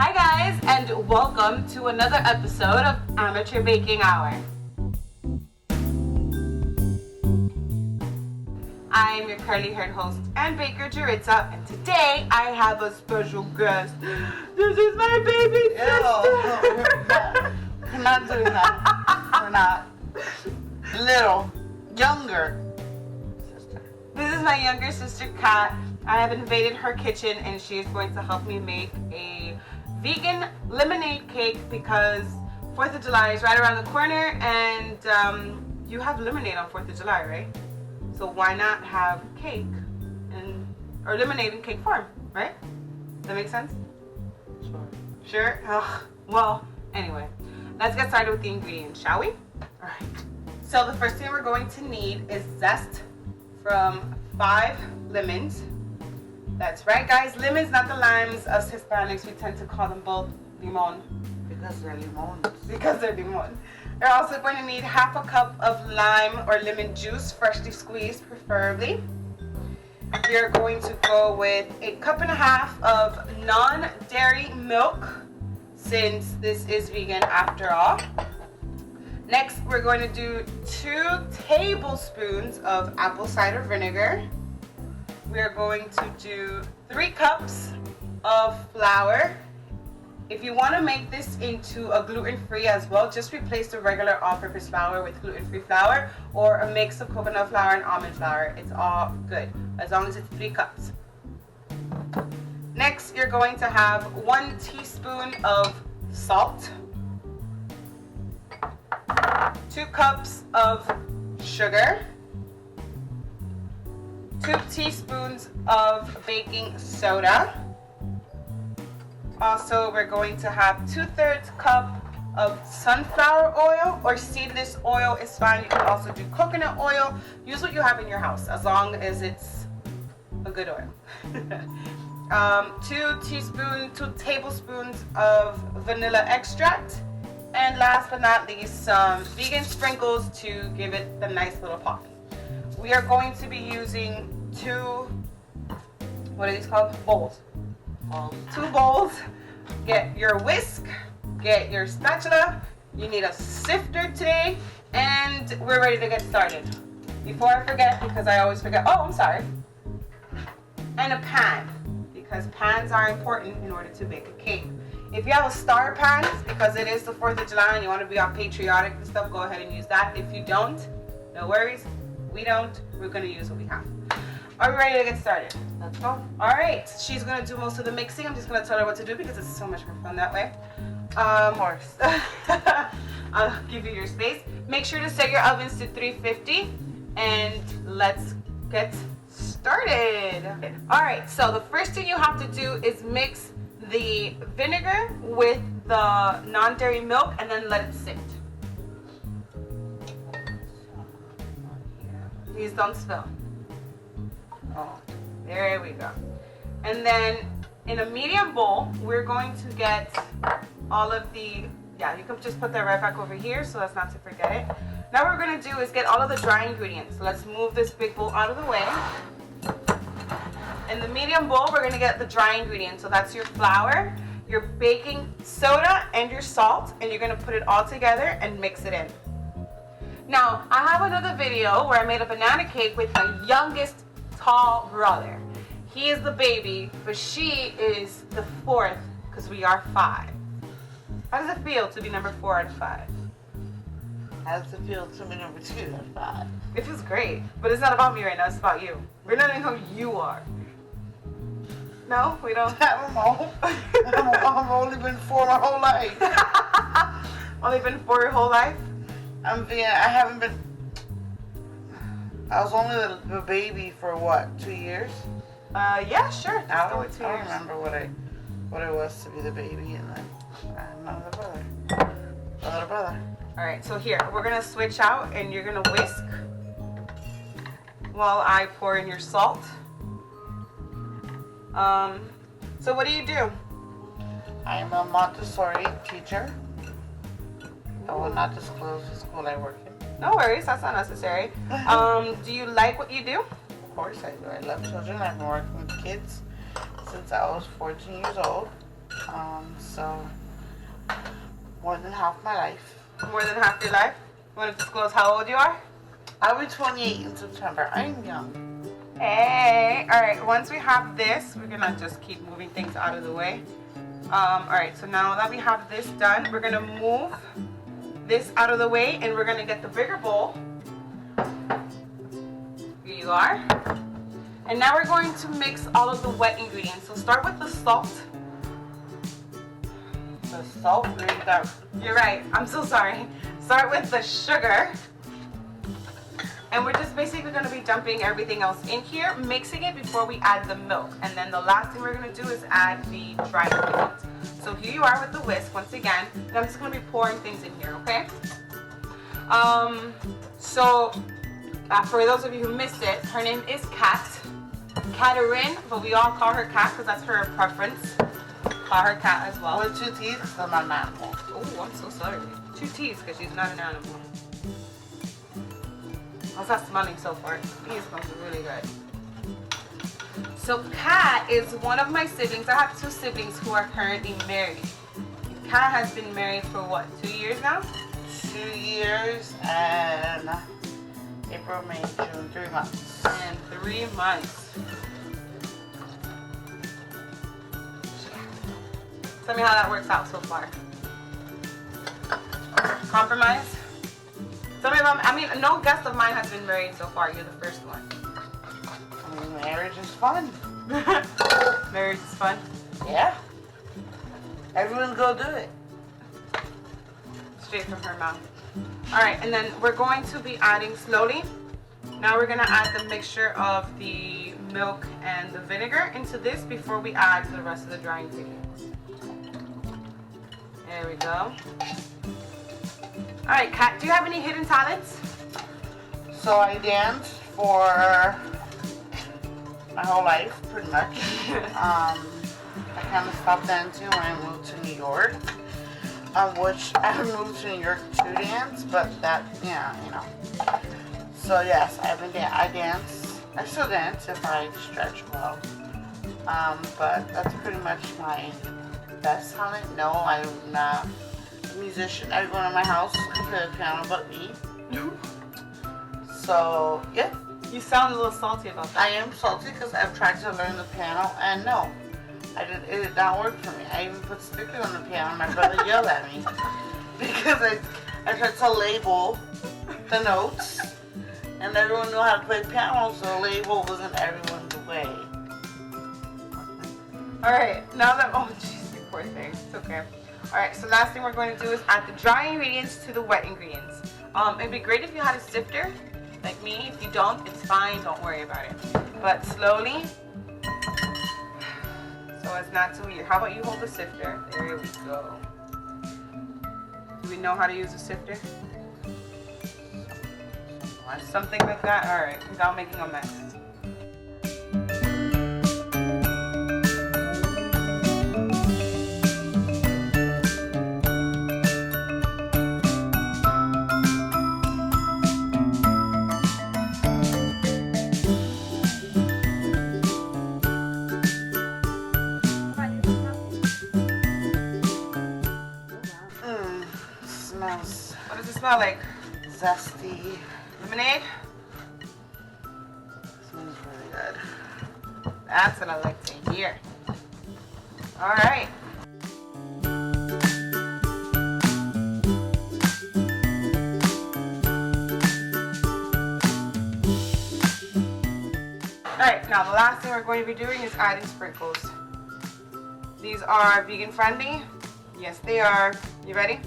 Hi guys, and welcome to another episode of Amateur Baking Hour. I'm your curly-haired host and baker, Jaritza, and today I have a special guest. This is my baby sister. We're not doing that. We're not. Little, younger sister. This is my younger sister, Kat. I have invaded her kitchen, and she is going to help me make a vegan lemonade cake because 4th of July is right around the corner, and you have lemonade on 4th of July, right? So why not have cake or lemonade in cake form, right? Does that make sense? Sure? Ugh. Well, anyway, let's get started with the ingredients, shall we? All right. So the first thing we're going to need is zest from 5 lemons. That's right, guys. Lemons, not the limes. Us Hispanics, we tend to call them both limon. Because they're limons. Because they're limon. You're also going to need half a cup of lime or lemon juice, freshly squeezed preferably. You're going to go with 1.5 cups of non-dairy milk, since this is vegan after all. Next, we're going to do 2 tablespoons of apple cider vinegar. We're going to do 3 cups of flour. If you want to make this into a gluten-free as well, just replace the regular all-purpose flour with gluten-free flour or a mix of coconut flour and almond flour. It's all good, as long as it's 3 cups. Next, you're going to have 1 teaspoon of salt, 2 cups of sugar, 2 teaspoons of baking soda. Also, we're going to have 2/3 cup of sunflower oil, or seedless oil is fine. You can also do coconut oil. Use what you have in your house, as long as it's a good oil. 2 tablespoons of vanilla extract. And last but not least, some vegan sprinkles to give it the nice little pop. We are going to be using 2, what are these called? Bowls. 2 bowls. Get your whisk, get your spatula. You need a sifter today, and we're ready to get started. Before I forget, because I always forget, I'm sorry. And a pan, because pans are important in order to bake a cake. If you have a star pan, because it is the 4th of July and you want to be all patriotic and stuff, go ahead and use that. If you don't, no worries. We don't. We're going to use what we have. Are we ready to get started? Let's go. All right. She's going to do most of the mixing. I'm just going to tell her what to do because it's so much more fun that way. Of course. I'll give you your space. Make sure to set your ovens to 350, and let's get started. All right. So the first thing you have to do is mix the vinegar with the non-dairy milk and then let it sit. Please don't spill. Oh, there we go. And then in a medium bowl, we're going to get all of the, you can just put that right back over here so as not to forget it. Now what we're going to do is get all of the dry ingredients. So let's move this big bowl out of the way. In the medium bowl, we're going to get the dry ingredients. So that's your flour, your baking soda, and your salt. And you're going to put it all together and mix it in. Now, I have another video where I made a banana cake with my youngest tall brother. He is the baby, but she is the 4th, because we are 5. How does it feel to be number 4 out of 5? How does it feel to be number 2 out of 5? It feels great, but it's not about me right now, it's about you. We're learning who you are. No, we don't. I've only been 4 my whole life. Only been 4 your whole life? I haven't been. I was only the baby for what, 2 years? Yeah, sure. I don't remember what it was to be the baby, and then another brother. All right, so here we're gonna switch out, and you're gonna whisk while I pour in your salt. So what do you do? I am a Montessori teacher. I will not disclose the school I work in. No worries, that's not necessary. Do you like what you do? Of course I do. I love children. I've been working with kids since I was 14 years old. more than half my life. More than half your life? You want to disclose how old you are? I'll be 28 in September. I'm young. Hey, all right, once we have this, we're gonna just keep moving things out of the way. All right, so now that we have this done, we're gonna move this out of the way and we're gonna get the bigger bowl. Here you are. And now we're going to mix all of the wet ingredients. So start with the salt. The salt, You're right, I'm so sorry. Start with the sugar. And we're just basically going to be dumping everything else in here, mixing it before we add the milk. And then the last thing we're going to do is add the dry ingredients. So here you are with the whisk once again. And I'm just going to be pouring things in here, okay? For those of you who missed it, her name is Catherine, but we all call her Cat because that's her preference. Call her Cat as well. with 2 teeth, so I'm not an animal. Oh, I'm so sorry. 2 teeth because she's not an animal. How's that smelling so far? It smells really good. So Kat is one of my siblings. I have 2 siblings who are currently married. Kat has been married for what, 2 years now? 2 years and April, May, June, 3 months. And 3 months. Tell me how that works out so far. Compromise? Tell me about, I mean, no guest of mine has been married so far. You're the first one. I mean, marriage is fun. Marriage is fun? Yeah. Everyone go do it. Straight from her mouth. Alright, and then we're going to be adding slowly. Now we're going to add the mixture of the milk and the vinegar into this before we add the rest of the dry ingredients. There we go. Alright, Kat, do you have any hidden talents? So I danced for my whole life, pretty much. I kind of stopped dancing when I moved to New York, which I moved to New York to dance, but that, yeah, you know. So yes, I dance. I still dance if I stretch well. But that's pretty much my best talent. No, I'm not a musician. Everyone in my house can play the piano but me. So, yeah. You sound a little salty about that. I am salty because I've tried to learn the piano and no, it did not work for me. I even put stickers on the piano and my brother yelled at me because I tried to label the notes and everyone knew how to play piano, so the label wasn't everyone's way. Alright, now that, oh jeez, you poor thing. It's okay. Alright, so last thing we're going to do is add the dry ingredients to the wet ingredients. It'd be great if you had a sifter, like me. If you don't, it's fine, don't worry about it. But slowly, so as not to weird. How about you hold the sifter? There we go. Do we know how to use a sifter? Something like that? Alright, without making a mess. Smells What does it smell like? zesty. Lemonade? Smells really good. That's what I like to hear. Alright. Alright, now the last thing we're going to be doing is adding sprinkles. These are vegan friendly. Yes, they are. You ready?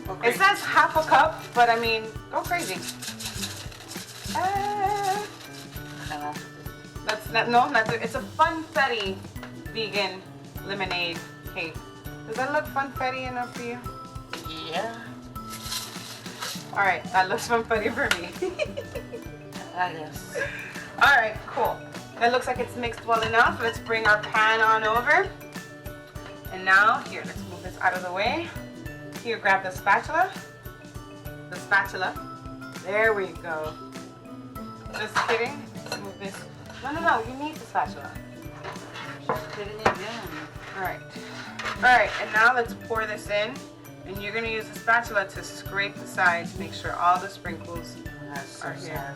Okay. It says half a cup, but I mean, go crazy. That's not, no, that's it's a funfetti vegan lemonade cake. Does that look funfetti enough for you? Yeah. Alright, that looks funfetti for me. I guess. Alright, cool. That looks like it's mixed well enough. Let's bring our pan on over. And now, here, let's move this out of the way. Here, grab the spatula. The spatula. There we go. Just kidding. Let's move this. No, you need the spatula. Just kidding again. Alright. Alright, and now let's pour this in. And you're gonna use a spatula to scrape the sides, make sure all the sprinkles are here.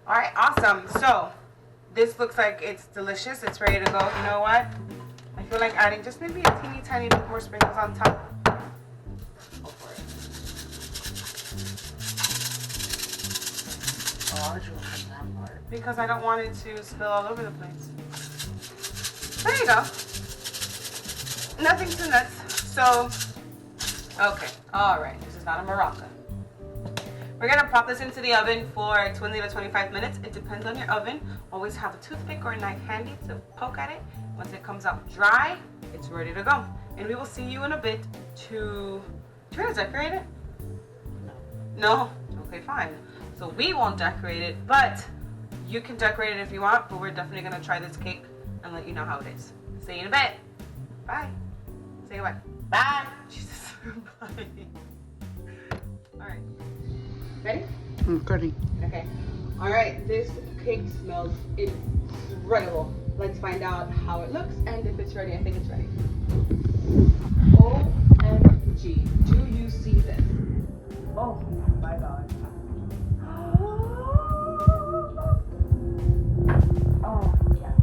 All right, awesome. So this looks like it's delicious. It's ready to go. You know what? I feel like adding just maybe a teeny tiny bit more sprinkles on top. Go for it. Oh, why'd you open that part? Because I don't want it to spill all over the place. There you go. Nothing too nuts. So, okay. All right. This is not a maraca. We're gonna pop this into the oven for 20 to 25 minutes. It depends on your oven. Always have a toothpick or a knife handy to poke at it. Once it comes out dry, it's ready to go. And we will see you in a bit to... Do you want to decorate it? No? Okay, fine. So we won't decorate it, but you can decorate it if you want, but we're definitely gonna try this cake and let you know how it is. See you in a bit. Bye. Say goodbye. Bye. Jesus. Bye. All right. Ready? Goody. Okay. All right. This cake smells incredible. Let's find out how it looks and if it's ready. I think it's ready. OMG. Do you see this? Oh my God. Oh yeah.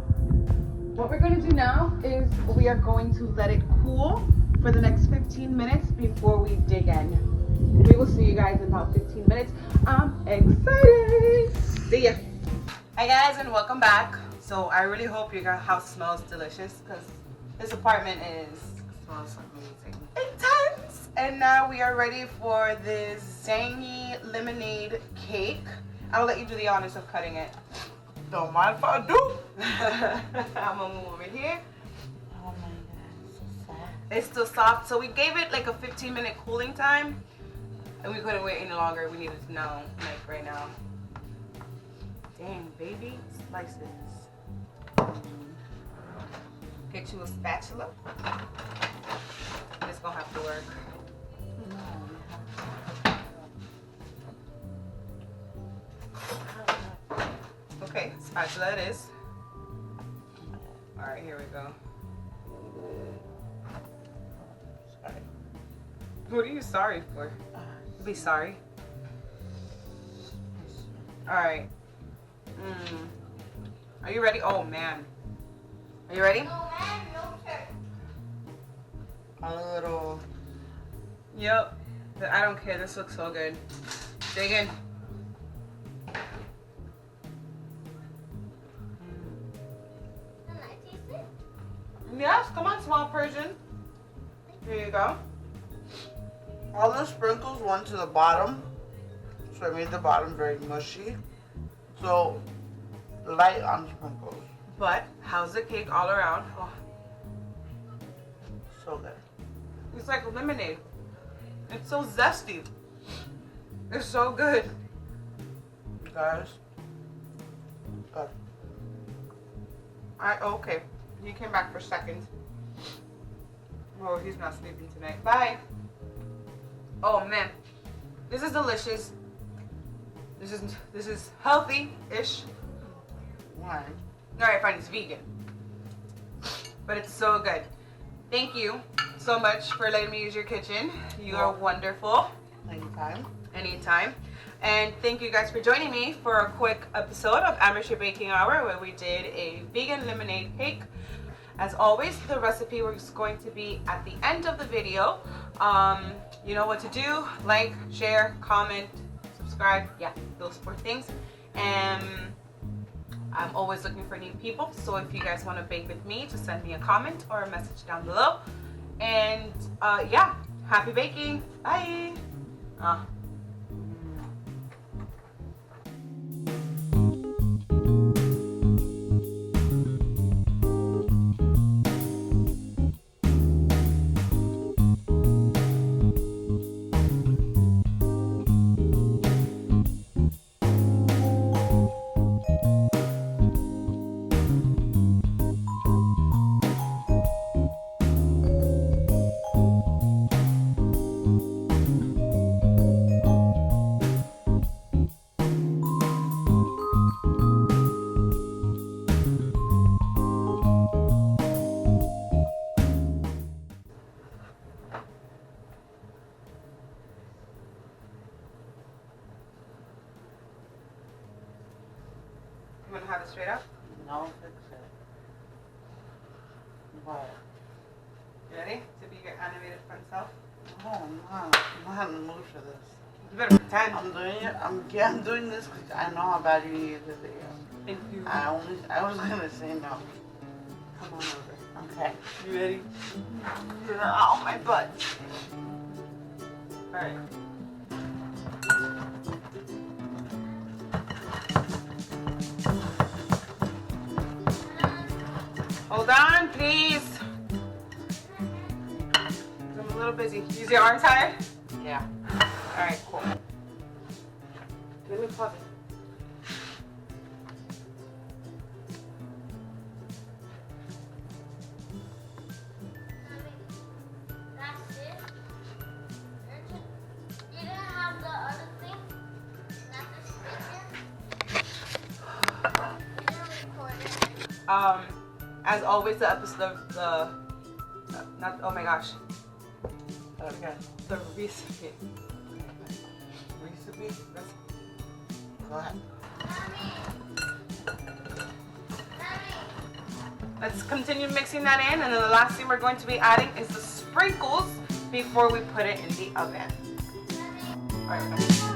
What we're going to do now is we are going to let it cool for the next 15 minutes before we dig in. We will see you guys in about 15 minutes. I'm excited. See ya. Hi guys, and welcome back. So I really hope your house smells delicious because this apartment smells amazing. Intense. And now we are ready for this zangy lemonade cake. I'll let you do the honors of cutting it. Don't mind if I do. I'm gonna move over here. Oh my God, it's so soft. It's still soft, so we gave it like a 15-minute cooling time. And we couldn't wait any longer. We needed to know, like right now. Dang, baby. Slices. Get you a spatula. It's gonna have to work. Okay, spatula it is. Alright, here we go. Sorry. What are you sorry for? Be sorry. Alright. Are you ready? Oh man. Are you ready? No, man, no, sir. A little. Yep. But I don't care. This looks so good. Dig in. Can I taste it? Yes, come on, small Persian. Here you go. All the sprinkles went to the bottom, so it made the bottom very mushy. So light on sprinkles. But how's the cake all around? Oh, So good. it's like lemonade. It's so zesty. It's so good. You guys. Good. Okay. He came back for seconds. Oh, he's not sleeping tonight. Bye. Oh man, this is delicious. This is healthy-ish. Why? All right, fine. It's vegan, but it's so good. Thank you so much for letting me use your kitchen. You are wonderful. Anytime. Anytime. And thank you guys for joining me for a quick episode of Amateur Baking Hour where we did a vegan lemonade cake. As always, the recipe is going to be at the end of the video. You know what to do. Like, share, comment, subscribe. Yeah, those 4 things. And I'm always looking for new people. So if you guys want to bake with me, just send me a comment or a message down below. And yeah, happy baking. Bye. want to have it straight up? No, fix it. What? You ready to be your animated front self? No, I'm not in the mood for this. You better pretend. I'm doing it. I'm doing this because I know how bad you need the video. Thank you. I was gonna say no. Come on over. Okay. You ready? Oh, my butt. All right. Hold on, please. I'm a little busy. Use your arm tired? Yeah. All right, cool. Let me pause it. That's it. You didn't have the other thing? Not the speaker? You didn't record it. As always, the episode, not, oh my gosh, Okay. the recipe. Recipe? Go ahead. Let's continue mixing that in, and then the last thing we're going to be adding is the sprinkles before we put it in the oven. All right.